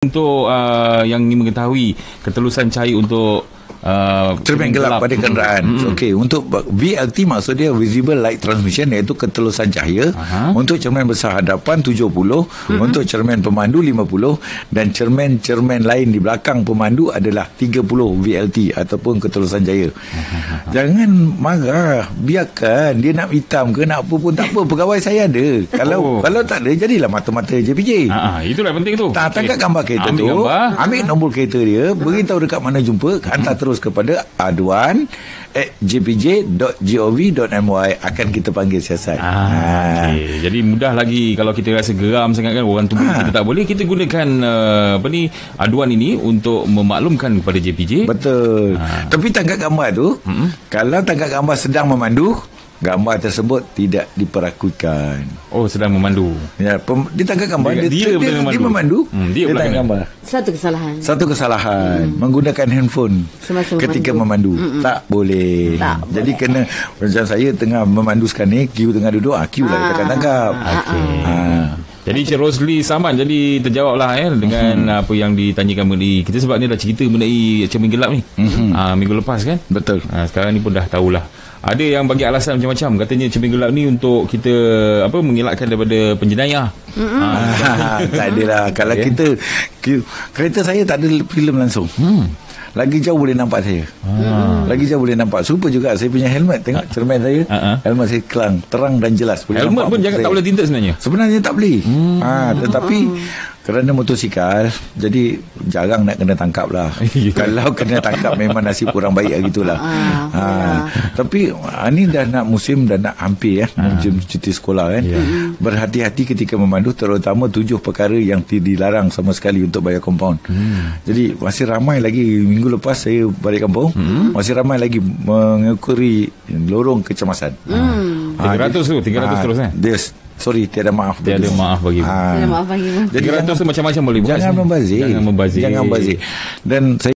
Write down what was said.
Untuk yang ingin mengetahui ketelusan cahaya untuk cermin gelap pada kenderaan. Okey, untuk VLT maksud dia Visible Light Transmission, iaitu ketelusan cahaya. Untuk cermin besar hadapan 70, untuk cermin pemandu 50, dan cermin-cermin lain di belakang pemandu adalah 30 VLT ataupun ketelusan cahaya. Jangan marah, biarkan dia nak hitam ke nak apa pun tak apa, pegawai saya ada. Kalau tak ada, jadilah mata-mata JPJ. Itulah penting tu. Tangkap gambar kereta tu, ambil nombor kereta dia, beritahu dekat mana jumpa, hantar terus kepada aduan@jpj.gov.my, akan kita panggil siasat. Okay. Jadi mudah lagi kalau kita rasa geram sangat kan, orang tunggu kita tak boleh, kita gunakan aduan ini untuk memaklumkan kepada JPJ. Betul. Tapi tangkap gambar tu, kalau tangkap gambar sedang memandu, gambar tersebut tidak diperakukan. Oh, sedang memandu. Ya, dia tangkap gambar, dia memandu, dia tangkap gambar. Satu kesalahan menggunakan handphone ketika memandu. Tak boleh. Jadi kena, macam saya tengah memandu sekarang ni, Q tengah duduk, Q lah kita akan tangkap. Jadi Cik Rosli Saman jadi terjawablah dengan apa yang ditanyakan mengenai kita, sebab ni dah cerita mengenai cermin gelap ni minggu lepas kan. Betul. Sekarang ni pun dah tahulah. Ada yang bagi alasan macam-macam, katanya cermin gelap ni untuk kita mengelakkan daripada penjenayah. Tak adalah. Kalau kita kereta saya tak ada filem langsung. Lagi jauh boleh nampak saya. Lagi jauh boleh nampak. Super juga saya punya helmet. Tengok cermin saya, helmet saya kelang, terang dan jelas. Boleh helmet pun jangan tak boleh tinted sebenarnya. Sebenarnya tak boleh. Tetapi kerana motosikal, jadi jarang nak kena tangkap lah. Kalau kena tangkap memang nasib kurang baik lah gitulah. Tapi ni dah nak musim, dah nak hampir musim cuti sekolah kan. Berhati-hati ketika memandu, terutama 7 perkara yang dilarang sama sekali untuk bayar kompaun. Jadi masih ramai lagi, minggu lepas saya balik kampung, masih ramai lagi mengukuri lorong kecemasan. 300 tu, 300 terus kan? Sorry, tiada maaf. Tiada maaf bagi. Tiada maaf bagi. Jadi 300 tu macam-macam boleh. Jangan membazir. Jangan membazir. Dan saya